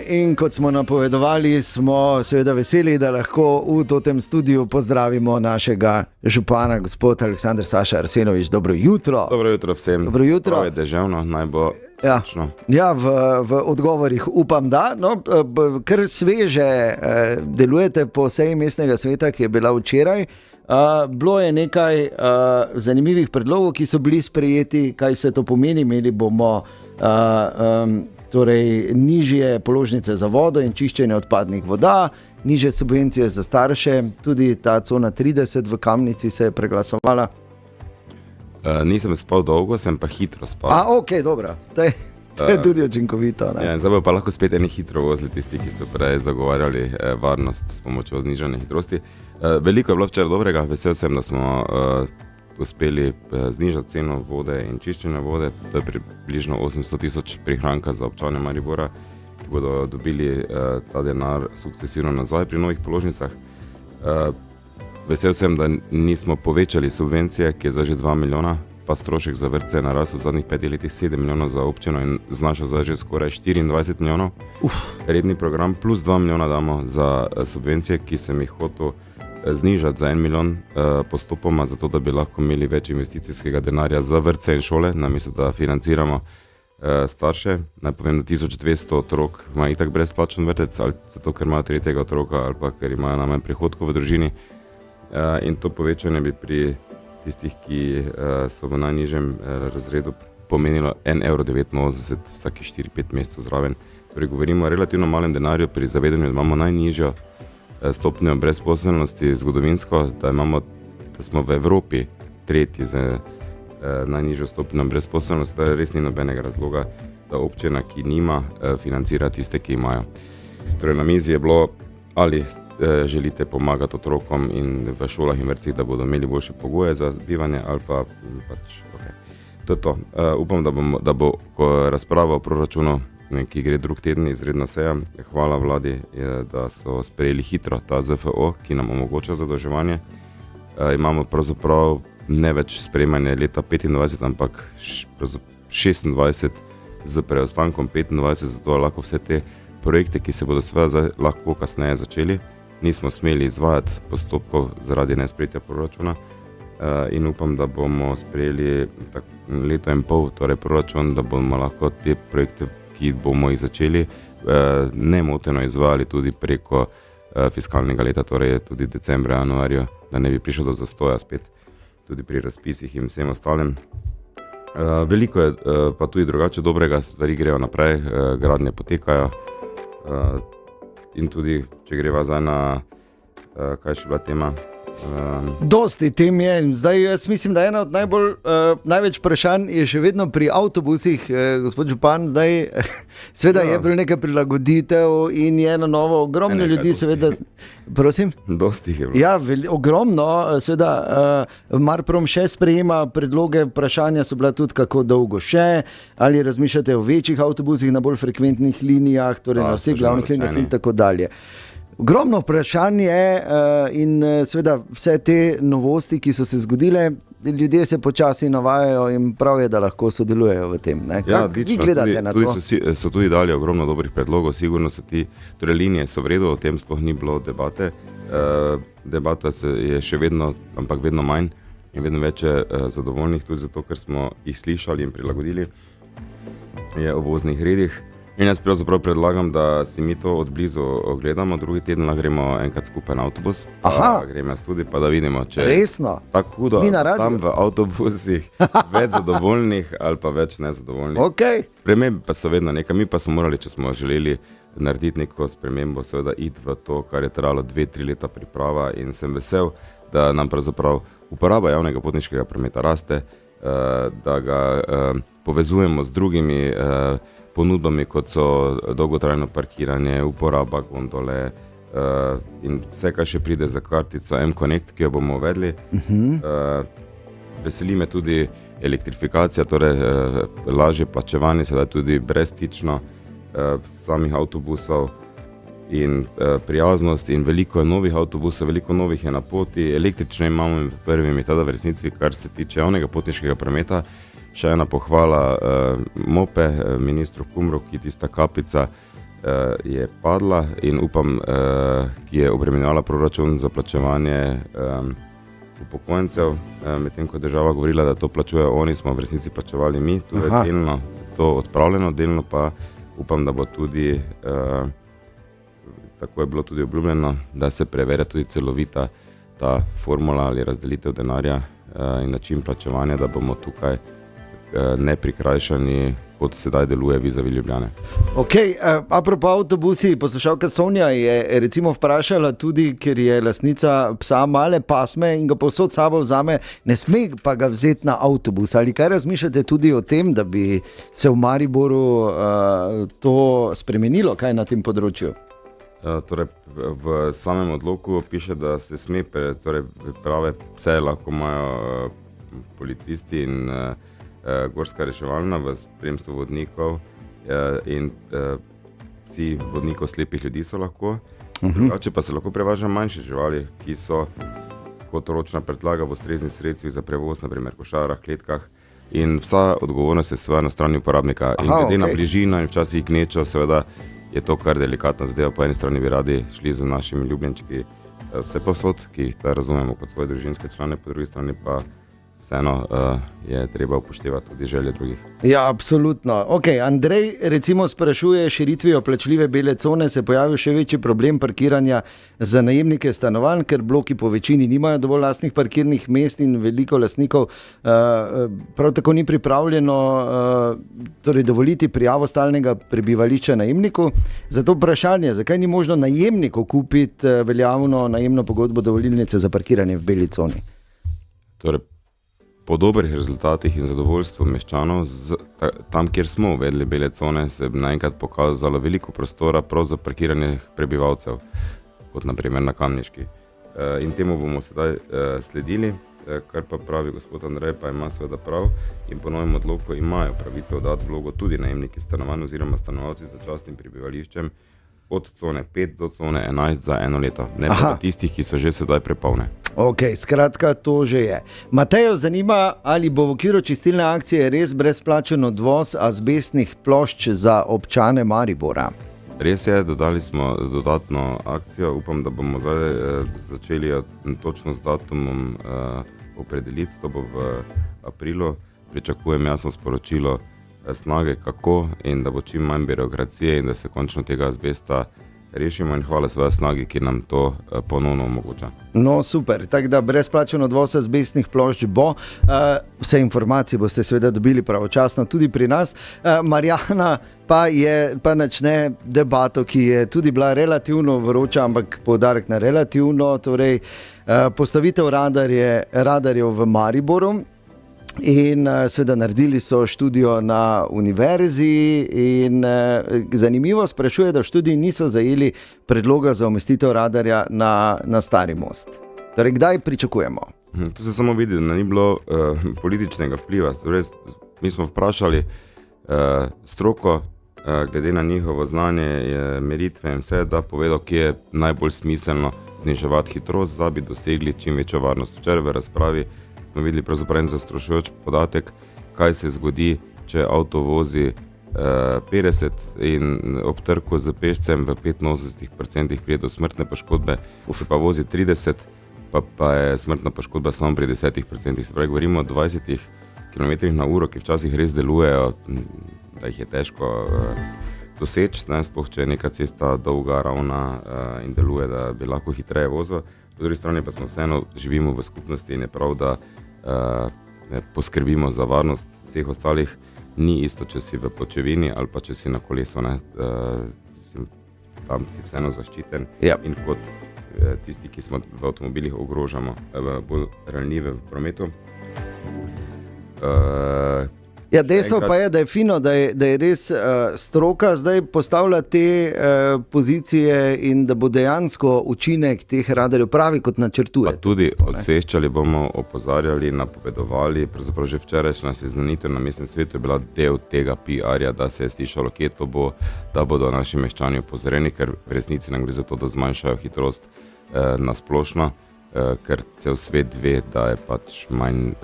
In kot smo napovedovali, smo seveda veseli, da lahko v tem studiu pozdravimo našega župana, gospod Aleksandar Saša Arsenovič. Dobro jutro. Dobro jutro vsem. Dobro jutro. Prav je deževno, naj bo sončno. Ja, v odgovorih upam, da. No, kar sveže delujete po seji mestnega sveta, ki je bila včeraj. Bilo je nekaj zanimivih predlogov, ki so bili sprejeti, kaj vse to pomeni. Imeli bomo torej nižje položnice za vodo in čiščenje odpadnih voda, nižje subvencije za starše, tudi ta cona 30 v Kamnici se je preglasovala. Nisem spal dolgo, sem pa hitro spal. Ok, dobro, to je tudi učinkovito. Ja, zdaj bo pa lahko spet eni hitro vozili tisti, ki so prej zagovarjali varnost s pomočjo znižane hitrosti. Veliko je bilo včeraj dobrega, vesel sem, da smo uspeli znižati ceno vode in čiščenja vode. To je približno 800 000 prihranka za občane Maribora, ki bodo dobili ta denar sukcesivno nazaj pri novih položnicah. Vesel sem, da nismo povečali subvencije, ki je za že 2 milijona, pa strošek za vrtce je narasel v zadnjih 5 letih 7 milijonov za občino in znaša za že skoraj 24 milijonov. Redni program plus 2 milijona damo za subvencije, ki sem jih hotel znižati za 1 milijon postopoma, zato da bi lahko imeli več investicijskega denarja za vrtce in šole, namesto da financiramo starše. Naj povem, da 1200 otrok ima itak brezplačen vrtec, ali zato ker imajo tretjega otroka ali pa ker imajo najmanj prihodkov v družini. In to povečanje bi pri tistih, ki so v najnižjem razredu, pomenilo 1,89 € vsake 4-5 mesecev zraven. Torej govorimo o relativno malem denarju pri zavedanju, da imamo najnižjo stopnjo brezposelnosti zgodovinsko, da smo v Evropi tretji z najnižjo stopnjo brezposelnosti, da res ni nobenega razloga, da občina, ki nima, financira tiste, ki imajo. Torej na mizi je bilo, ali želite pomagati otrokom in v šolah in vrtcih, da bodo imeli boljše pogoje za bivanje, ali pa pač, okay. To je to. Upam, da bo razprava o proračunu, ki gre drug teden, izredna seja. Hvala vladi, da so sprejeli hitro ta ZFO, ki nam omogoča zadolževanje. Imamo pravzaprav ne več sprejemanje leta 25, ampak 26 z preostankom 25, zato lahko vse te projekte, ki se bodo seveda lahko kasneje začeli. Nismo smeli izvajati postopkov zaradi nesprejetja proračuna in upam, da bomo sprejeli leto in pol, torej proračun, da bomo lahko te projekte, ki bomo jih začeli, nemoteno izvajali tudi preko fiskalnega leta, torej tudi decembra, januarja, da ne bi prišlo do zastoja spet tudi pri razpisih in vsem ostalim. Veliko je pa tudi drugače dobrega, stvari grejo naprej, gradnje potekajo in tudi, če greva zdaj na, kaj še bila tema? Dosti tem je. Zdaj jaz mislim, da ena od največ vprašanj je še vedno pri avtobusih, gospod župan. Zdaj seveda je bilo nekaj prilagoditev in je na novo ogromno ljudi, seveda. Prosim? Dosti je bilo. Ja, ogromno, seveda. Marprom še sprejema predloge, vprašanja so bila tudi, kako dolgo še, ali razmišljate o večjih avtobusih na bolj frekventnih linijah, torej na vseh glavnih linijah in tako dalje. Ogromno vprašanje in seveda vse te novosti, ki so se zgodile, ljudje se počasi navajajo in prav je, da lahko sodelujejo v tem. Ja, vi gledate na to? So tudi dali ogromno dobrih predlogov, sigurno so torej linije so v redu, o tem sploh ni bilo debate. Debata je še vedno, ampak vedno manj in vedno več zadovoljnih, tudi zato, ker smo jih slišali in prilagodili je o voznih redih. In jaz pravzaprav predlagam, da si mi to odblizu ogledamo, drugi teden gremo enkrat skupaj na avtobus. Gremo jaz tudi, pa da vidimo, če je tako hudo tam v avtobusih več zadovoljnih ali pa več nezadovoljnih. Okay. Spremembe pa so vedno nekaj, mi pa smo morali, če smo želeli narediti neko spremembo, seveda iti v to, kar je trajalo 2-3 leta priprava in sem vesel, da nam pravzaprav uporaba javnega potniškega prometa raste, da ga povezujemo z drugimi ponudbami, kot so dolgotrajno parkiranje, uporaba gondole in vse, kar še pride za kartico M-Connect, ki jo bomo uvedli. Veseli me tudi elektrifikacija, torej lažje plačevanje, sedaj tudi brezstično samih avtobusov in prijaznost in veliko je novih avtobusov, veliko novih je na poti, električno imamo prvimi, tada v resnici, kar se tiče javnega potniškega prometa. Še ena pohvala MOPE, ministru Kumru, ki tista kapica je padla in upam, ki je obremenjala proračun za plačevanje upokojencev, medtem ko je država govorila, da to plačujejo oni, smo v resnici plačevali mi, tu je delno to odpravljeno, delno pa upam, da bo tudi, tako je bilo tudi obljubljeno, da se preverja tudi celovita ta formula ali razdelitev denarja in način plačevanja, da bomo tukaj neprikrajšani, kot sedaj deluje Vizavi Ljubljane. Ok, apropo avtobusi, poslušalka Sonja je recimo vprašala tudi, ker je lastnica psa male pasme in ga povsod sabo vzame, ne sme pa ga vzeti na avtobus. Ali kaj razmišljate tudi o tem, da bi se v Mariboru to spremenilo, kaj na tem področju? Torej, v samem odloku piše, da se sme, torej prave pse lahko imajo policisti in gorska reševalna v spremstvu vodnikov in psi vodnikov slepih ljudi so lahko. Drugače pa se lahko prevaža manjše živali, ki so kot ročna predlaga v ustreznih sredstvih za prevoz, naprimer košarah, kletkah. In vsa odgovornost je seveda na strani uporabnika. In glede na bližino in včasih gnečo, seveda je to kar delikatna zadeva. Po eni strani bi radi šli z našimi ljubljenčki vse povsod, ki jih razumemo kot svoje družinske člane, po drugi strani pa vseeno je treba upoštevati tudi želje drugih. Ja, absolutno. Ok, Andrej recimo sprašuje, širitvijo plačljive bele cone se pojavil še večji problem parkiranja za najemnike stanovanj, ker bloki po večini nimajo dovolj lastnih parkirnih mest in veliko lastnikov prav tako ni pripravljeno torej dovoliti prijavo stalnega prebivališča najemniku. Zato vprašanje, zakaj ni možno najemniku kupiti veljavno najemno pogodbo dovolilnice za parkiranje v beli coni? Torej, po dobrih rezultatih in zadovoljstvu meščanov, tam, kjer smo uvedli bele cone, se je naenkrat pokazalo veliko prostora prav za parkiranje prebivalcev, kot naprimer na Kamniški. In temu bomo sedaj sledili, kar pa pravi gospod Andrej, pa ima seveda prav in po novem odloku imajo pravico oddati vlogo tudi najemniki stanovanj oziroma stanovalci z začasnim prebivališčem od cone 5 do cone 11 za 1 leto, ne pa tistih, ki so že sedaj prepolne. Ok, skratka, to že je. Matejo zanima, ali bo v okviru čistilne akcije res brezplačen odvoz azbestnih plošč za občane Maribora? Res je, dodali smo dodatno akcijo, upam, da bomo zdaj začeli točno z datumom opredeliti, to bo v aprilu, pričakujem jasno sporočilo Snage, kako in da bo čim manj birokracije in da se končno tega azbesta rešimo in hvala svoje Snagi, ki nam to ponovno omogoča. No, super, tako da brezplačen odvoz azbestnih plošč bo. Vse informacije boste seveda dobili pravočasno tudi pri nas. Marjana pa načne debato, ki je tudi bila relativno vroča, ampak poudarek na relativno, torej postavitev radarjev v Mariboru. In seveda naredili so študijo na univerzi in zanimivo sprašuje, da v študiji niso zajeli predloga za umestitev radarja na Stari most. Torej, kdaj pričakujemo? Tu se samo vidi, da ni bilo političnega vpliva. Mi smo vprašali stroko, glede na njihovo znanje, meritve in vse, da povedal, kje je najbolj smiselno zniževati hitrost, da bi dosegli čim večjo varnost. Včeraj v razpravi smo videli pravzaprav en zastrašujoč podatek, kaj se zgodi, če avto vozi 50 in ob trku z pešcem v 85% pride do smrtne poškodbe, če pa vozi 30, pa je smrtna poškodba samo pri 10%. Se pravi, govorimo o 20 km/h, ki včasih res delujejo, da jih je težko doseči, sploh če je neka cesta dolga, ravna in deluje, da bi lahko hitreje vozil. Po drugi strani pa smo vseeno živimo v skupnosti in je prav, da poskrbimo za varnost vseh ostalih. Ni isto, če si v pločevini ali pa če si na kolesu. Tam si vseeno zaščiten in kot tisti, ki smo v avtomobilih, ogrožamo bolj ranljive v prometu. Ja, dejstvo pa je, da je fino, da je res stroka zdaj postavlja te pozicije in da bo dejansko učinek teh radarjev pravi, kot načrtuje. Pa tudi osveščali bomo, opozarjali, napovedovali, pravzaprav že včerajšnja seznanitev na mestnem svetu je bila del tega PR-ja, da se je slišalo, kje to bo, da bodo naši meščani opozorjeni, ker v resnici nam gre za to, da zmanjšajo hitrost na splošno ker cel svet ve, da je pač manj,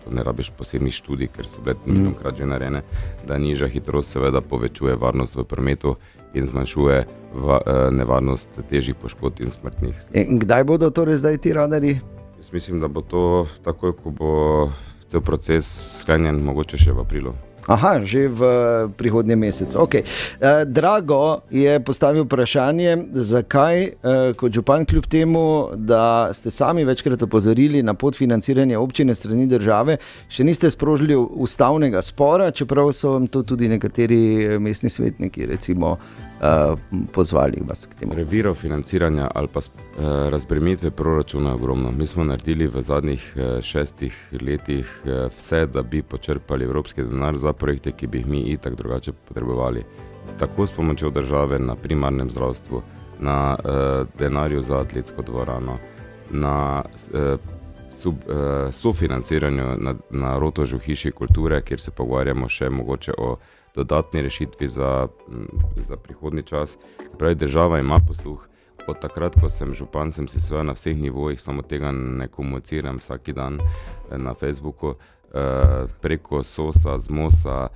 to ne rabiš posebnih študij, ker so bile milijonkrat že narejene, da nižja hitrost seveda povečuje varnost v prometu in zmanjšuje nevarnost težjih poškodb in smrtnih. In kdaj bodo torej zdaj ti radarji? Jaz mislim, da bo to takoj, ko bo cel proces sklenjen, mogoče še v aprilu. Aha, že v prihodnjem mesecu. Okay. Drago je postavil vprašanje, zakaj kot župan kljub temu, da ste sami večkrat opozorili na podfinanciranje občine strani države, še niste sprožili ustavnega spora, čeprav so vam to tudi nekateri mestni svetniki recimo pozvali vas k temu. Virov financiranja ali pa razbremenitve proračuna je ogromno. Mi smo naredili v zadnjih 6 letih vse, da bi počrpali evropski denar za projekte, ki bi jih mi itak drugače potrebovali. Tako s pomočjo države na primarnem zdravstvu, na denarju za atletsko dvorano, na sofinanciranju na Rotovžu hiši kulture, kjer se pogovarjamo še mogoče o dodatni rešitvi za prihodnji čas. Pravi, država ima posluh. Od takrat, ko sem župan, sem si seveda na vseh nivojih, samo tega ne komuniciram vsaki dan na Facebooku, preko SOS-a, ZMOS-a,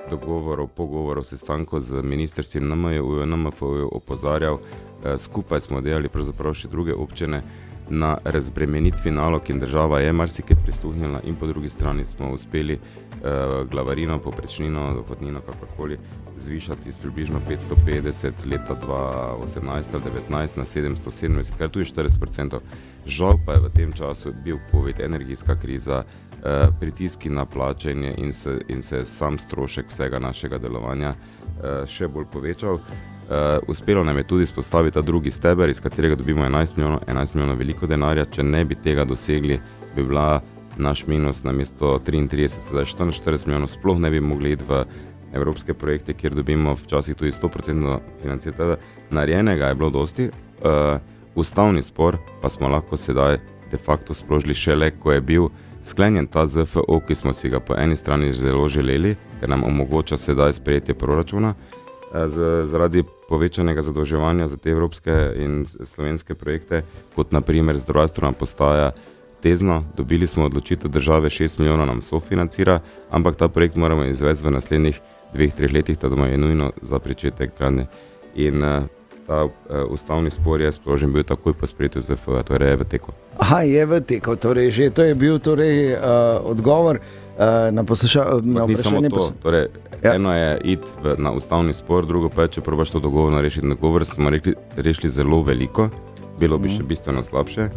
dogovorov, pogovorov, sestankov z ministrstvom NMJ-u, NMF-ju opozarjal. Skupaj smo delali pravzaprav še druge občine na razbremenitvi nalog in država je marsikaj prisluhnila in po drugi strani smo uspeli glavarino, povprečnino, dohodnino, kakorkoli, zvišati z približno 550 leta 2018 ali 2019 na 770, kar tudi 40%. Žal pa je v tem času bil COVID, energijska kriza, pritiski na plačanje in se sam strošek vsega našega delovanja še bolj povečal. Uspelo nam je tudi spostaviti ta drugi steber, iz katerega dobimo 11 milijonov veliko denarja. Če ne bi tega dosegli, bi bila naš minus namesto 33, sedaj 44 milijonov, sploh ne bi mogli iti v evropske projekte, kjer dobimo včasih tudi 100% financiranja. Narejenega je bilo dosti, ustavni spor pa smo lahko sedaj de facto sprožili šele, ko je bil sklenjen ta ZFO, ki smo si ga po eni strani zelo želeli, ker nam omogoča sedaj sprejetje proračuna, zaradi povečanega zadolževanja za te evropske in slovenske projekte, kot na primer zdravstvena postaja Tezno. Dobili smo odločitev države, 6 milijonov nam sofinancira, ampak ta projekt moramo izvesti v naslednjih 2-3 letih, tako je nujno za pričetek gradnje. In ta ustavni spor je sprožen bil takoj po sprejetju ZFO, torej je v teku. Aha, je v teku, torej že to je bil torej odgovor na vprašanje. Torej, eno je iti na ustavni spor, drugo pa je, če probaš to dogovorno rešiti. Dogovor smo rešili zelo veliko, bilo bi še bistveno slabše.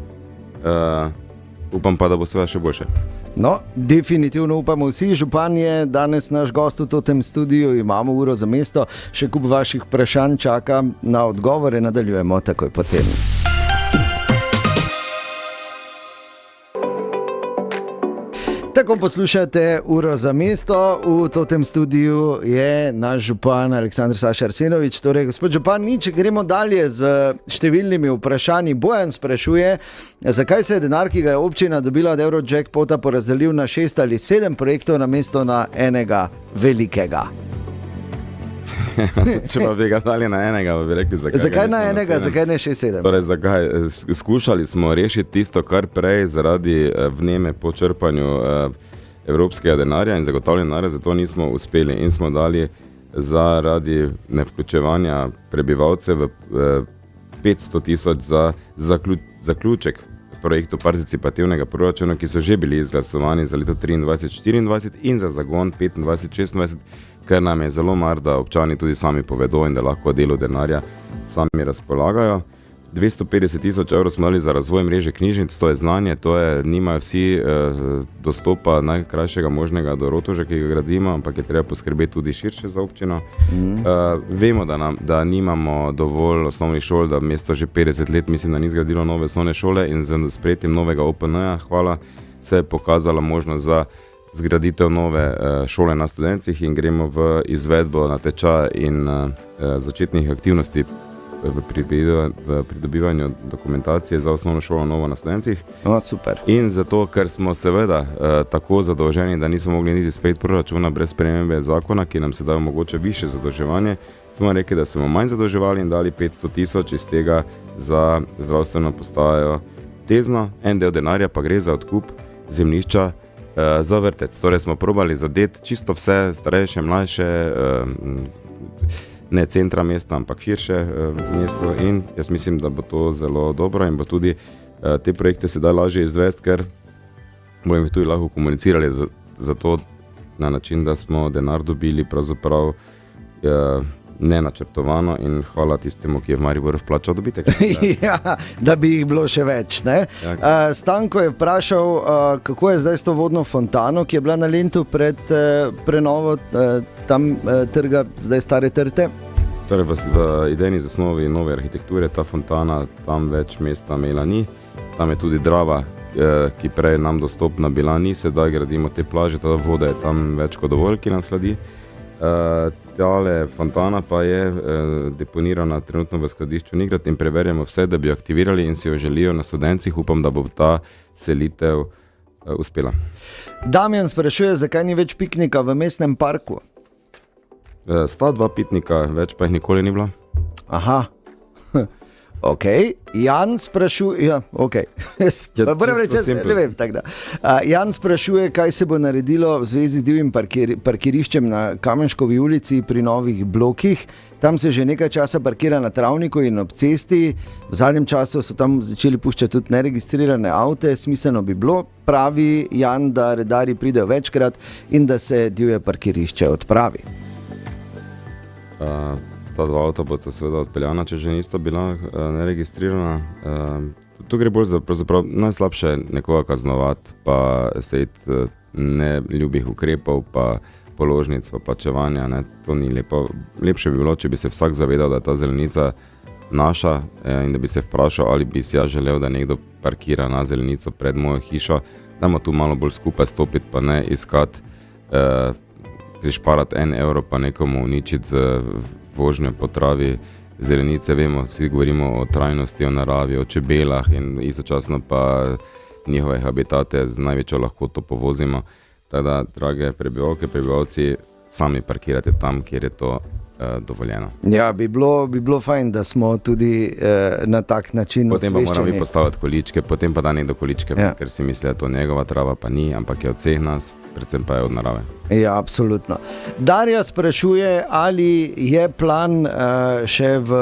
Upam pa, da bo seveda še boljše. No, definitivno upamo vsi. Župan je danes naš gost v tem studiu, imamo uro za mesto, še kup vaših vprašanj čaka na odgovore, nadaljujemo takoj potem. Tako poslušate uro za mesto, v tem studiu je naš župan Aleksandar Saša Arsenovič. Torej, gospod župan, gremo dalje z številnimi vprašanji. Bojan sprašuje, zakaj se je denar, ki ga je občina dobila od Eurojackpota, porazdelil na 6 ali 7 projektov namesto na enega velikega. Če pa bi ga dali na enega, bi rekli, zakaj na enega, zakaj ne 6-7? Torej, zakaj? Skušali smo rešiti tisto, kar prej zaradi vneme po črpanju evropskega denarja in zagotavljanja denarja, zato nismo uspeli in smo dali zaradi nevključevanja prebivalcev 500 000 za zaključek projektu participativnega proračuna, ki so že bili izglasovani za leto 23-24 in za zagon 25-26, ker nam je zelo mar, da občani tudi sami povedo in da lahko delu denarja sami razpolagajo. 250 000 evrov smo dali za razvoj mreže knjižnic, to je znanje, nimajo vsi dostopa najkrajšega možnega do Rotovža, ki ga gradimo, ampak je treba poskrbeti tudi širše za občino. Vemo, da nimamo dovolj osnovnih šol, da mesto že 50 let mislim, da ni zgradilo nove osnovne šole in z sprejetjem novega OPN-ja, hvala, se je pokazala možnost za zgraditev nove šole na Studencih in gremo v izvedbo na tečaj in začetnih aktivnosti v pridobivanju dokumentacije za osnovno šolo Novo na Slovencih. Super. In zato, ker smo seveda tako zadolženi, da nismo mogli niti sprejeti proračuna brez spremembe zakona, ki nam sedaj omogoča više zadolževanje, smo rekli, da smo manj zadolževali in dali 500 000 iz tega za zdravstveno postajo Tezno. En del denarja pa gre za odkup zemljišča za vrtec. Torej smo probali zadeti čisto vse, starejše, mlajše, ne centra mesta, ampak širše mesto, in jaz mislim, da bo to zelo dobro in bo tudi te projekte sedaj lažje izvesti, ker bomo jih tudi lahko komunicirali za to na način, da smo denar dobili pravzaprav nenačrtovano, in hvala tistemu, ki je v Mariboru vplačal dobitek. Ja, da bi jih bilo še več. Ne? Stanko je vprašal, kako je zdaj s to vodno fontano, ki je bila na Lentu pred prenovo tam trga, zdaj Stare trte. Torej v idejni zasnovi nove arhitekture ta fontana tam več mesta imela ni. Tam je tudi Drava, ki prej nam dostopna bila ni, sedaj gradimo te plaže, ta voda je tam več kot dovolj, ki nam sledi. Tale fontana pa je deponirana trenutno v skladišču Nigrad in preverjamo vse, da bi jo aktivirali in si jo želijo na Studencih. Upam, da bo ta selitev uspela. Damjan sprašuje, zakaj ni več piknika v mestnem parku? Sta 2 piknika, več pa jih nikoli ni bilo. Aha. Ok, Jan sprašuje, Jan sprašuje, kaj se bo naredilo v zvezi z divjim parkiriščem na Kamenškovi ulici pri novih blokih. Tam se že nekaj časa parkira na travniku in ob cesti. V zadnjem času so tam začeli puščati tudi neregistrirane avte. Smiselno bi bilo, pravi Jan, da redarji pridejo večkrat in da se divje parkirišče odpravi. Ta 2 avta bosta seveda odpeljana, če že nista bila neregistrirana. Tu gre bolj za pravzaprav najslabše nekoga kaznovati, pa sejti neljubih ukrepov, pa položnic, pa plačevanja. Ne. To ni lepo. Lepše bi bilo, če bi se vsak zavedal, da je ta zelenica naša in da bi se vprašal, ali bi si ja želel, da nekdo parkira na zelenico pred mojo hišo. Dajmo tu malo bolj skupaj stopiti, pa ne iskati, prišparati 1 evro, pa nekomu uničiti z vožnjo po travi zelenice. Vemo, vsi govorimo o trajnosti, o naravi, o čebelah in istočasno pa njihove habitate z največjo lahkoto povozimo. Teda, drage prebivalke, prebivalci, sami parkirate tam, kjer je to dovoljeno. Ja, bi bilo fajn, da smo tudi na tak način osveščeni. Potem pa moramo mi postaviti količke, potem pa da nekdo količke, ker si misli, da to njegova trava, pa ni, ampak je od vseh nas, predvsem pa je od narave. Ja, absolutno. Darja sprašuje, ali je plan še v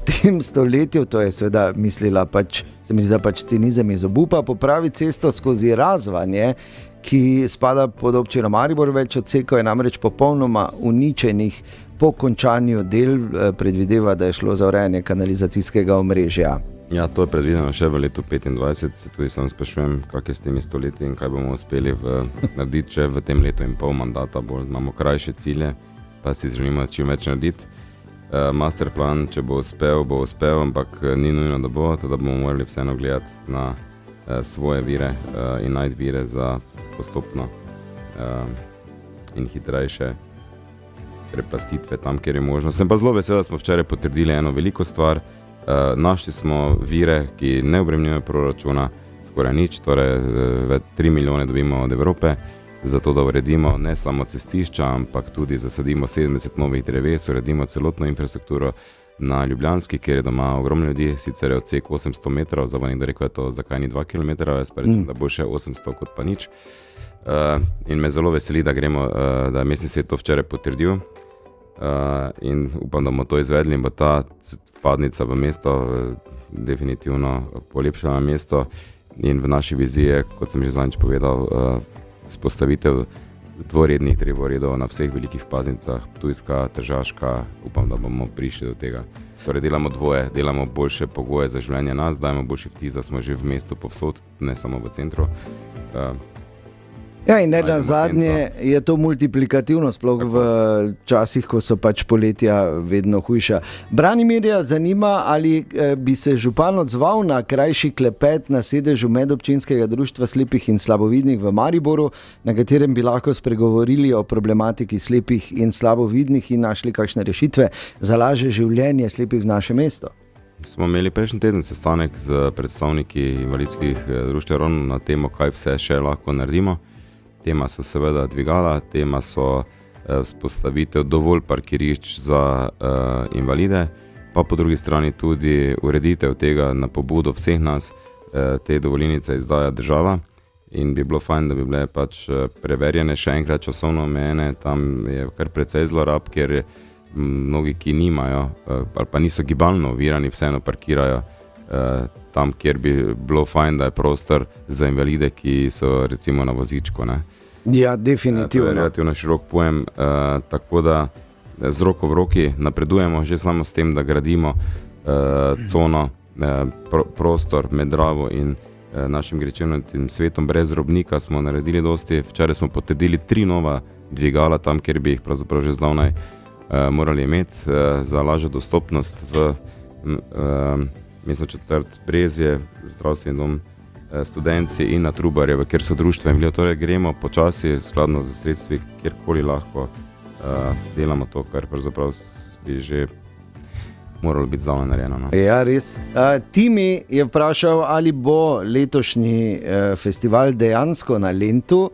tem stoletju, to je seveda mislila pač, se mi zdi, da pač cinizem iz obupa, popraviti cesto skozi Razvanje, ki spada pod občino Maribor. Več odsekov je namreč popolnoma uničenih. Po končanju del predvideva, da je šlo za urejanje kanalizacijskega omrežja. Ja, to je predvideno še v letu 2025, se tudi sam sprašujem, kak je s temi stoletji in kaj bomo uspeli narediti še v tem letu in pol mandata. Imamo krajše cilje, pa si želimo čim več narediti. Masterplan, če bo uspel, ampak ni nujno, da bo, teda bomo morali vseeno gledati na svoje vire in najti vire za postopno in hitrejše preplastitve tam, kjer je možno. Sem pa zelo vesel, da smo včeraj potrdili eno veliko stvar. Našli smo vire, ki ne obremenjujejo proračuna skoraj nič, torej 3 milijone dobimo od Evrope, zato da uredimo ne samo cestišča, ampak tudi zasadimo 70 novih dreves, uredimo celotno infrastrukturo na Ljubljanski, kjer je doma ogromno ljudi, sicer je odsek 800 metrov, za nekdo rekel je to, zakaj ni 2 kilometra, jaz pa rečem, da bo še 800 kot pa nič. In me zelo veseli, da je mestni svet to včeraj potrdil. In upam, da bomo to izvedli in bo ta vpadnica v mesto definitivno polepšala mesto. In v naši viziji, kot sem že zadnjič povedal, vzpostavitev dvorednih drevoredov na vseh velikih vpadnicah, Ptujska, Tržaška, upam, da bomo prišli do tega. Torej delamo dvoje, delamo boljše pogoje za življenje nas, dajemo boljši vtis, da smo že v mestu povsod, ne samo v centru. Ja, in ne nazadnje je to multiplikativno, sploh v časih, ko so pač poletja vedno hujša. Branimirja zanima, ali bi se župan odzval na krajši klepet na sedežu medobčinskega društva slepih in slabovidnih v Mariboru, na katerem bi lahko spregovorili o problematiki slepih in slabovidnih in našli kakšne rešitve za lažje življenje slepih v našem mestu. Smo imeli prejšnji teden sestanek z predstavniki invalidskih društev ravno na temo, kaj vse še lahko naredimo. Tema so seveda dvigala, tema so vzpostavitev dovolj parkirišč za invalide, pa po drugi strani tudi ureditev tega na pobudo vseh nas, te dovoljenice izdaja država in bi bilo fajn, da bi bile pač preverjene še enkrat časovno omejene. Tam je kar precej zlorab, ker mnogi, ki nimajo ali pa niso gibalno ovirani, vseeno parkirajo tam, kjer bi bilo fajn, da je prostor za invalide, ki so recimo na vozičku, ne. Ja, definitivno. To je relativno širok pojem, tako da z roko v roki napredujemo že samo s tem, da gradimo cono, prostor med Dravo in našim Gričevnatim svetom. Brez robnika smo naredili dosti. Včeraj smo potrdili 3 nova dvigala tam, kjer bi jih pravzaprav že zdavnaj morali imeti za lažjo dostopnost v mestno četrt Brezje, zdravstveni dom Studenci in na Trubarjevo, kjer so društva in torej gremo počasi, skladno z sredstvi, kjerkoli lahko delamo to, kar pravzaprav bi že moralo biti zdavno narejeno. No. Ja, res. Timi je vprašal, ali bo letošnji festival dejansko na Lentu,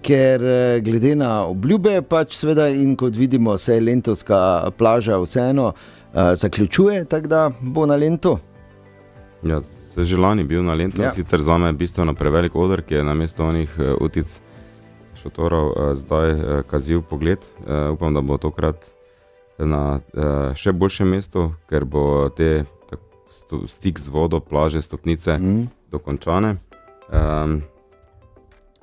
ker glede na obljube pač seveda in kot vidimo, se lentovska plaža vseeno zaključuje, tako da bo na Lentu. Ja, se že lani bil na Lentu, sicer zame bistveno prevelik oder, ki je namesto onih utic šotorov zdaj kazil pogled. Upam, da bo tokrat na še boljšem mestu, ker bo te stik z vodo, plaže, stopnice dokončane.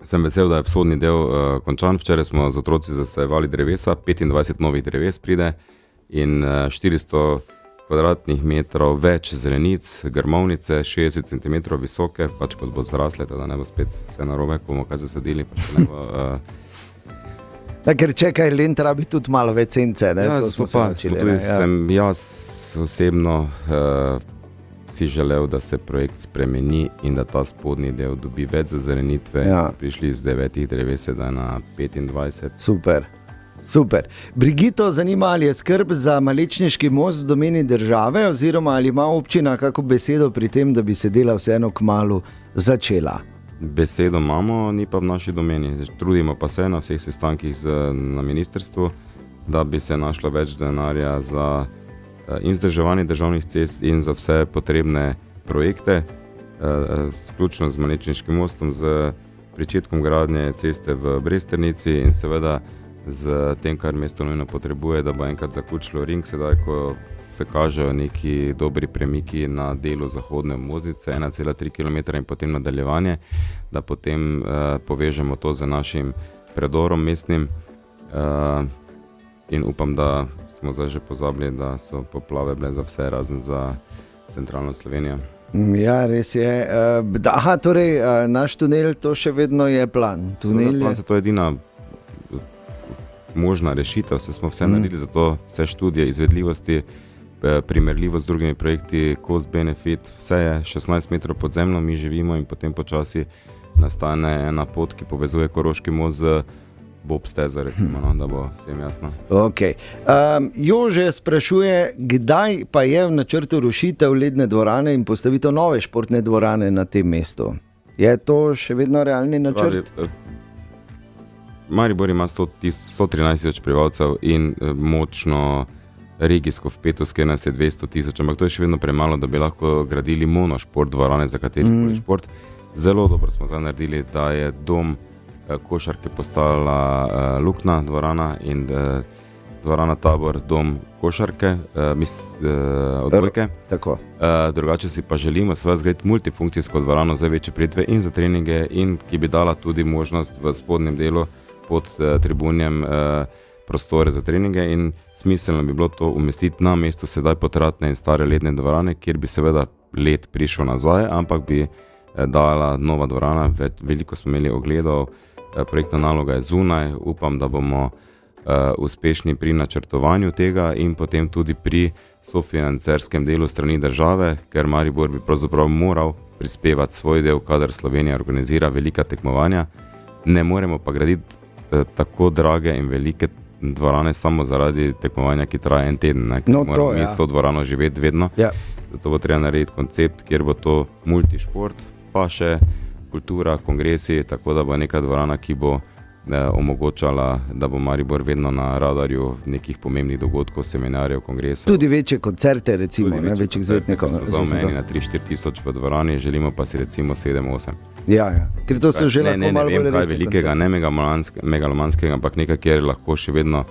Sem vesel, da je vzhodni del končan. Včeraj smo z otroci zasajevali drevesa, 25 novih dreves pride in 400 kvadratnih metrov več zelenic, grmovnice, 60 cm visoke, pač kot bo zrasle, da ne bo spet vse narobe, ko bomo kaj zasadili. Pač ne bo, ker čekaj, Lent rabi tudi malo več sence, ne? Ja, to smo se naučili. Sem jaz osebno si želel, da se projekt spremeni in da ta spodnji del dobi več zelenitve. Ja. Smo prišli z 9 dreves, da na 25. Super. Brigito zanima, ali je skrb za Malečniški most v domeni države oziroma ali ima občina kako besedo pri tem, da bi se dela vseeno kmalu začela? Besedo imamo, ni pa v naši domeni. Trudimo pa se na vseh sestankih na ministrstvu, da bi se našlo več denarja za in vzdrževanje državnih cest in za vse potrebne projekte, vključno z Malečniškim mostom, z pričetkom gradnje ceste v Bresternici in seveda z tem, kar mesto nujno potrebuje, da bo enkrat zaključilo ring, sedaj, ko se kažejo neki dobri premiki na delu zahodne obvoznice, 1,3 km in potem nadaljevanje, da potem povežemo to z našim predorom mestnim in upam, da smo zdaj že pozabili, da so poplave bile za vse, razen za centralno Slovenijo. Ja, res je. Torej, naš tunel, to še vedno je plan. Plan se to je edina možna rešitev, se smo vse naredili, zato vse študije izvedljivosti, primerljivo z drugimi projekti, cost benefit, vse je 16 metrov pod zemljo, mi živimo in potem počasi nastane ena pot, ki povezuje Koroški most z Bob stezo, recimo, no, da bo vsem jasno. Okay. Jože sprašuje, kdaj pa je v načrtu rušitev ledne dvorane in postavitev nove športne dvorane na tem mestu? Je to še vedno realni načrt? Maribor ima 113 tisoč prebivalcev in močno regijsko vpetost, kjer nas je 200 tisoč, ampak to je še vedno premalo, da bi lahko gradili monošport dvorane za katerikoli šport. Zelo dobro smo zdaj naredili, da je dom košarke postala Lukna dvorana in dvorana Tabor dom košarke, odbojke. Drugače si pa želimo seveda zgraditi multifunkcijsko dvorano za večje prireditve in za treninge in ki bi dala tudi možnost v spodnjem delu pod tribunjem prostore za treninge in smiselno bi bilo to umestiti na mestu sedaj potratne in stare ledne dvorane, kjer bi seveda led prišel nazaj, ampak bi dala nova dvorana. Veliko smo imeli ogledov, projektna naloga je zunaj, upam, da bomo uspešni pri načrtovanju tega in potem tudi pri sofinancerskem delu strani države, ker Maribor bi pravzaprav moral prispevati svoj del, kadar Slovenija organizira velika tekmovanja. Ne moremo pa graditi tako drage in velike dvorane samo zaradi tekmovanja, ki traja en teden, ker moramo mi s to dvorano živeti vedno. Ja. zato bo treba narediti koncept, kjer bo to multišport, pa še kultura, kongresi, tako da bo neka dvorana, ki bo omogočala, da bo Maribor vedno na radarju nekih pomembnih dogodkov, seminarjev, kongresov. Tudi večje koncerte, recimo, večjih zvetnikov. Smo zaomeni na 3-4 tisoč v dvorani, želimo pa si recimo 7-8. Ja, ker to se že lahko malo bolj resni kaj velikega, ne megalomanskega, ampak nekaj, kjer lahko še vedno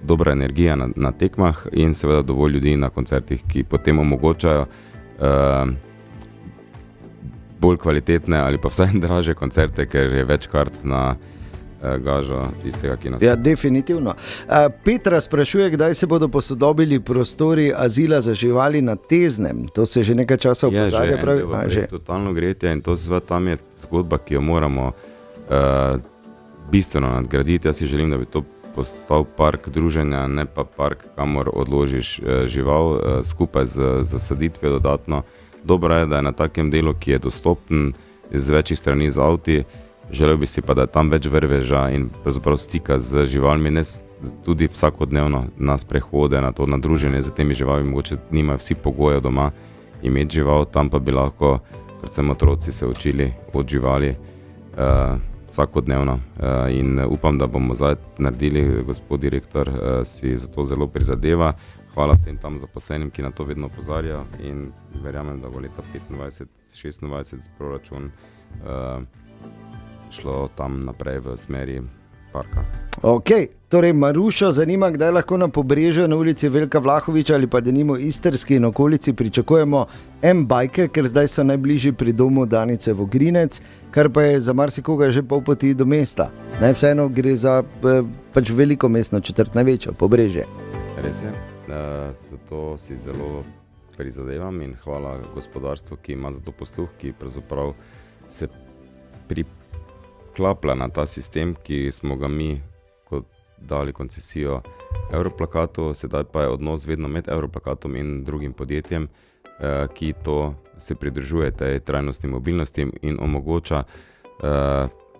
dobra energija na tekmah in seveda dovolj ljudi na koncertih, ki potem omogočajo bolj kvalitetne ali pa vsaj draže koncerte, ker je več kart na gažo tistega, ki nas... Ja, definitivno. Petra sprašuje, kdaj se bodo posodobili prostori azila za živali na Teznem. To se že nekaj časa opozarja. Je že totalno gretje in to tam je zgodba, ki jo moramo bistveno nadgraditi. Jaz si želim, da bi to postal park druženja, ne pa park, kamor odložiš žival skupaj z zasaditvijo dodatno. Dobro je, da je na takem delu, ki je dostopen z večjih strani z avti. Želel bi si pa, da je tam več vrveža in pravzaprav stika z živalmi, ne tudi vsakodnevno na sprehode, na to nadruženje z temi živalmi. Mogoče nimajo vsi pogojev doma imeti žival, tam pa bi lahko predvsem otroci se učili od živali vsakodnevno. In upam, da bomo zdaj naredili, gospod direktor si za to zelo prizadeva. Hvala vsem tam zaposlenim, ki na to vedno opozarjajo in verjamem, da bo leta 25-26 z proračun šlo tam naprej v smeri parka. Ok, torej Marušo zanima, kdaj lahko na Pobrežju na ulici Veljka Vlahoviča ali pa denimo Istrski in okolici pričakujemo M-bajke, ker zdaj so najbližji pri domu Danice Vogrinec, kar pa je za marsikoga že pol poti do mesta. Vseeno gre za pač veliko mestno četrt, največjo Pobrežje. Res je, zato si zelo prizadevam in hvala gospodarstvu, ki ima za to posluh, ki pravzaprav se priklapla na ta sistem, ki smo ga mi kot dali koncesijo Europlakatu, sedaj pa je odnos vedno med Europlakatom in drugim podjetjem, ki to se pridružuje tej trajnostni mobilnosti in omogoča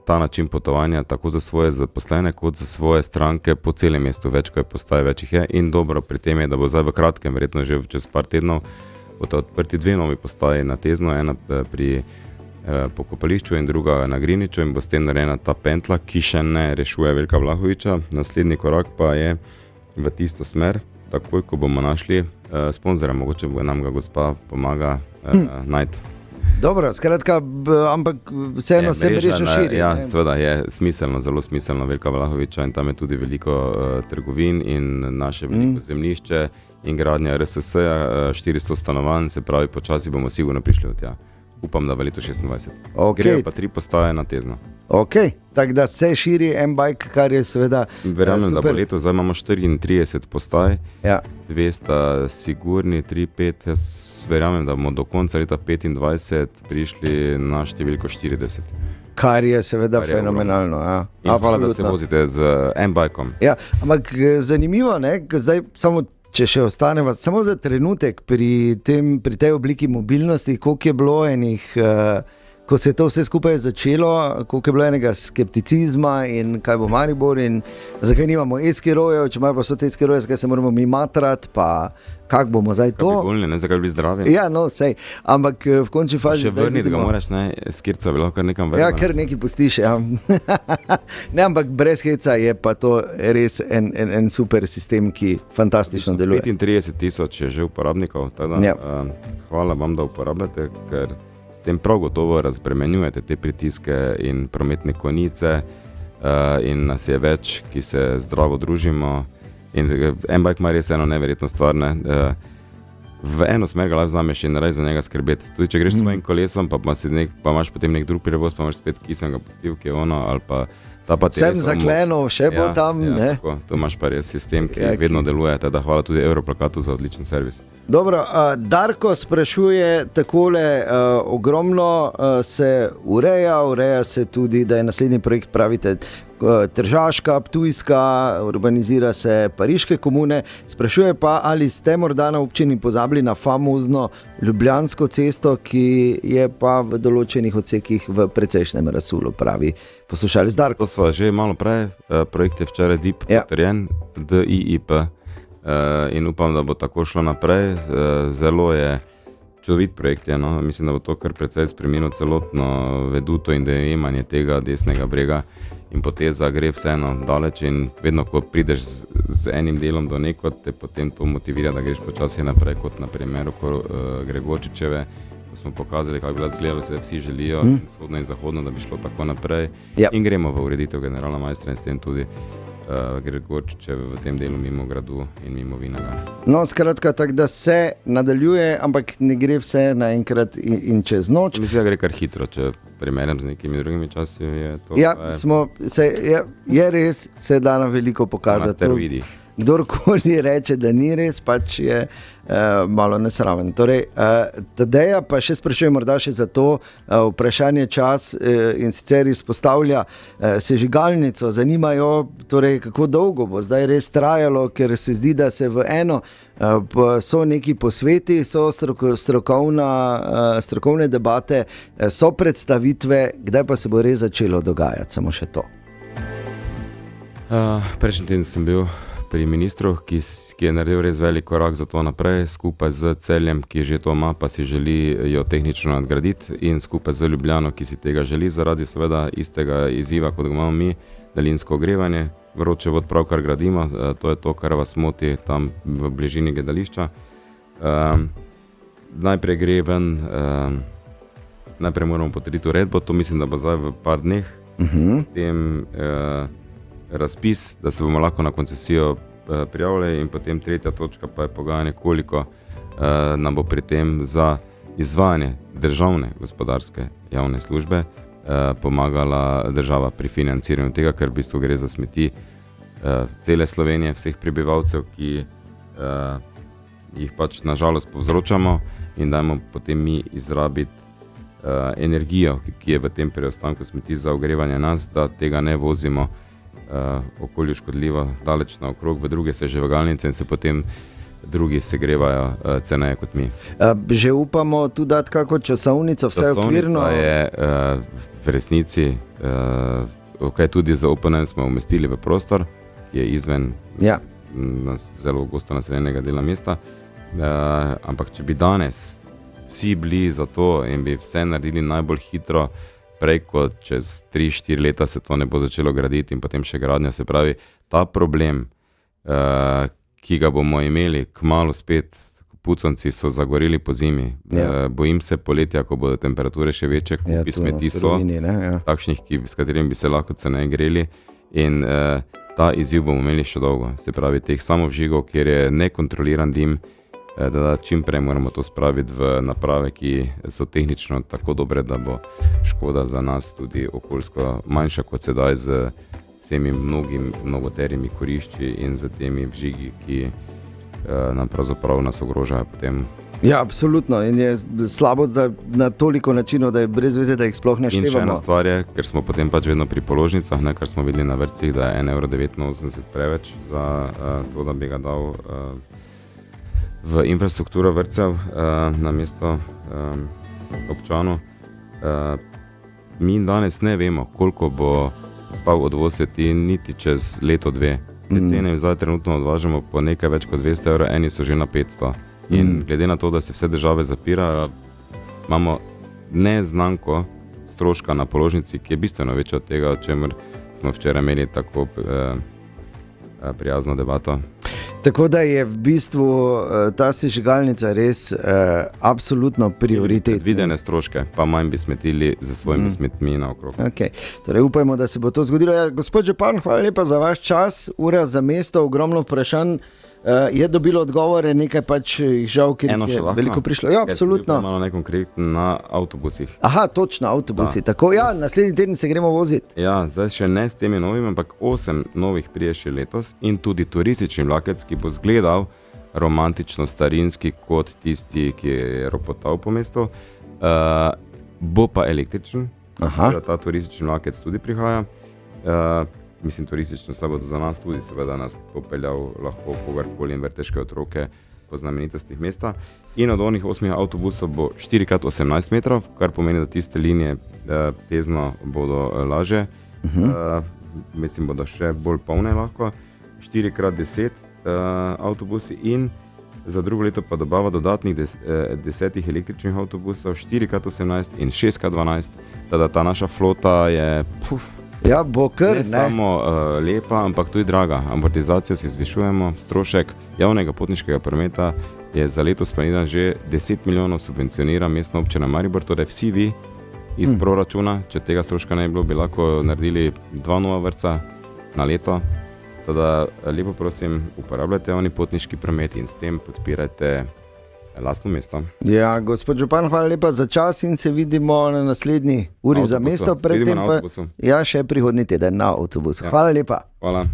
ta način potovanja tako za svoje zaposlene kot za svoje stranke po celem mestu, več ko je postaje, več jih je. In dobro pri tem je, da bo zdaj v kratkem, verjetno že čez par tednov, bodo odprti 2 novi postaji na Tezno, ena pri Pokopališču in druga na Griniču in bo s tem narejena ta pentla, ki še ne rešuje Veljka Vlahoviča. Naslednji korak pa je v tisto smer, takoj ko bomo našli sponzorja, mogoče nam ga gospa pomaga najti. Dobro, skratka, ampak vseeno se mreža širi. Ja, seveda je smiselno, zelo smiselno Veljka Vlahoviča in tam je tudi veliko trgovin in naše veliko zemljišče in gradnja RSS-ja, 400 stanovanj, se pravi, počasi bomo sigurno prišli od tja. Upam, da v letu 26. Grejo pa 3 postaje na Tezno. Ok, tako da se širi M-bike, kar je seveda verjamem, da bo leto, zdaj imamo 34 postaj, ja. 2 sta sigurni, 3-5, jaz verjamem, da bomo do konca leta 25 prišli na številko 40. Kar je seveda fenomenalno. Ja. In hvala, da se vozite z M-bikom. Ja, ampak zanimivo, ne, zdaj samo če še ostaneva samo za trenutek pri tej obliki mobilnosti, koliko je bilo enih, ko se je to vse skupaj začelo, koliko je bilo enega skepticizma in kaj bo Maribor in zakaj nimamo e-skirojev, če imajo pa so te e-skiroje, zakaj se moramo mi matrati, pa kako bomo zdaj to? Bolni, ne, zakaj bi zdravi? Ja, no, sej, ampak v končni fazi... Še vrniti ga moraš, ne, skirca bi lahko kar nekam vrniti. Ja, kar nekaj pustiš, ja. Ne, ampak brez heca je pa to res en super sistem, ki fantastično deluje. 35,000 je že uporabnikov, teda ja. Hvala vam, da uporabljate, ker s tem prav gotovo razbremenjujete te pritiske in prometne konice in nas je več, ki se zdravo družimo. In M-bike ima res eno neverjetno stvar, ne. V eno smer ga lahko vzameš in raje za njega skrbeti. Tudi če greš s svojim kolesom, pa imaš potem nek drug prevoz, pa imaš spet, ki sem ga pustil, ki je ono, ali pa ta pa sem zaklenil, še bo tam, ne? Tako, to imaš pa res sistem, ki vedno deluje, teda hvala tudi Europlakatu za odličen servis. Dobro, Darko sprašuje takole, ogromno se ureja se tudi, da je naslednji projekt, pravite, Tržaška, Ptujska, urbanizira se pariške komune, sprašuje pa, ali ste morda na občini pozabili na famozno Ljubljansko cesto, ki je pa v določenih odsekih v precejšnjem razsulu, pravi poslušalec Darko. To sva že malo prej, projekt je včeraj DIP potrjen, DIIP, in upam, da bo tako šlo naprej. Zelo je čudovit projekt je, no. Mislim, da bo to kar precej spremenilo celotno veduto in dojemanje tega desnega brega in poteza gre vseeno daleč in vedno, ko prideš z enim delom do nekod, te potem to motivira, da greš počasi naprej, kot na primeru Gregorčičeve, ko smo pokazali, kako bi bila zgledala, se vsi želijo, vzhodno in zahodno, da bi šlo tako naprej. In gremo v ureditev generalna majstra in s tem tudi Gregorčičev v tem delu mimo gradu in mimo Vinaga. No, skratka, tako da se nadaljuje, ampak ne gre vse naenkrat in čez noč. Mislim, da gre kar hitro, če primerjam z nekimi drugimi časi. Je to, je res, se da na veliko pokazati. Na steroidih. Kdorkoli reče, da ni res, pač je malo nesraven. Torej, Tadeja pa še sprašujem morda še za to vprašanje čas in sicer izpostavlja sežigalnico. Zanimajo, torej, kako dolgo bo zdaj res trajalo, ker se zdi, da se v eno so neki posveti, so strokovne debate, so predstavitve, kdaj pa se bo res začelo dogajati, samo še to. Prejšnji teden sem bil pri ministru, ki je naredil res velik korak za to naprej, skupaj z Celjem, ki že to ima, pa si želi jo tehnično nadgraditi, in skupaj z Ljubljano, ki si tega želi, zaradi seveda istega izziva, kot ga imamo mi, daljinsko ogrevanje. Vročevod pravkar gradimo, to je to, kar vas moti tam v bližini gledališča. Najprej gre ven, najprej moramo potrditi uredbo, to mislim, da bo zdaj v par dneh. Potem razpis, da se bomo lahko na koncesijo prijavili, in potem tretja točka pa je pogajanje, koliko nam bo pri tem za izvajanje državne gospodarske javne službe pomagala država pri financiranju tega, ker v bistvu gre za smeti cele Slovenije, vseh prebivalcev, ki jih pač nažalost povzročamo, in dajmo potem mi izrabiti energijo, ki je v tem preostanku smeti za ogrevanje nas, da tega ne vozimo okolju škodljivo daleč naokrog v druge sežigalnice in se potem drugi segrevajo ceneje kot mi. Že upamo tu dati kako časovnico, vse okvirno? Časovnica je v resnici, tudi za OPN smo umestili v prostor, ki je izven zelo gosto naseljenega dela mesta, ampak če bi danes vsi bili za to in bi vse naredili najbolj hitro, prej kot čez 3-4 leta se to ne bo začelo graditi in potem še gradnja, se pravi, ta problem, ki ga bomo imeli kmalu spet, pucanci so zagoreli po zimi, bojim se poletja, ko bodo temperature še večje, kupi smeti so, takšnih, s katerimi bi se lahko ceneje greli, in ta izziv bomo imeli še dolgo, se pravi, teh samovžigov, kjer je nekontroliran dim, da čim prej moramo to spraviti v naprave, ki so tehnično tako dobre, da bo škoda za nas tudi okoljsko manjša kot sedaj z vsemi mnogoterimi kurišči in z temi vžigi, ki nam pravzaprav nas ogrožajo potem. Ja, absolutno, in je slabo na toliko načinov, da je brez veze, da jih sploh ne števamo. In še ena stvar je, ker smo potem pač vedno pri položnicah, kar smo videli na vrtcih, da je 1,89 € preveč za to, da bi ga dal v infrastrukturo vrtcev na mesto občanov. Mi danes ne vemo, koliko bo stal odvoz sveti niti čez leto, dve. Te cene zdaj trenutno odvažamo po nekaj več kot 200 €, eni so že na 500. In glede na to, da se vse države zapirajo, imamo neznanko stroška na položnici, ki je bistveno večja od tega, o čemer smo včeraj imeli tako prijazno debato. Tako da je v bistvu ta sežigalnica res absolutno prioritetna. Predvidene stroške, pa manj bi smetili za svojimi smetmi naokrog. Okay. Torej upajmo, da se bo to zgodilo. Ja, gospod župan, hvala lepa za vaš čas, ura za mesto, ogromno vprašanj. Je dobilo odgovore, nekaj pač jih žal, ker je veliko prišlo. Ja, absolutno. Malo nekonkretno na avtobusih. Aha, točno, avtobusi. Tako, ja, naslednji teden se gremo voziti. Ja, zdaj še ne s temi novimi, ampak 8 novih prije še letos in tudi turistični vlakec, ki bo zgledal romantično starinski kot tisti, ki je ropotal po mestu, bo pa električen. Ta turistični vlakec tudi prihaja. Mislim, turistično se bo za nas tudi seveda nas popeljal lahko kogarkoli in vrteške otroke po znamenitostih mesta. In od onih 8 avtobusov bo 4x18 metrov, kar pomeni, da tiste linije tezno bodo lažje. Mislim, bodo še bolj polne lahko. 4x10 avtobusi in za drugo leto pa dobava dodatnih 10 električnih avtobusov, 4x18 in 6x12. Tada ta naša flota je Ja, bo kar, ne samo lepa, ampak tudi draga. Amortizacijo si zvišujemo, strošek javnega potniškega prometa je za letos planiran že 10 milijonov, subvencionira mestna občina Maribor, torej vsi vi iz proračuna, če tega stroška ne bi bilo, bi lahko naredili 2 nova vrtca na leto. Tada lepo prosim, uporabljajte javni potniški promet in s tem podpirajte lastno mesto. Ja, gospod župan, hvala lepa za čas in se vidimo na naslednji uri za mesto. Predtem pa še prihodnji teden na avtobusu. Hvala lepa. Hvala.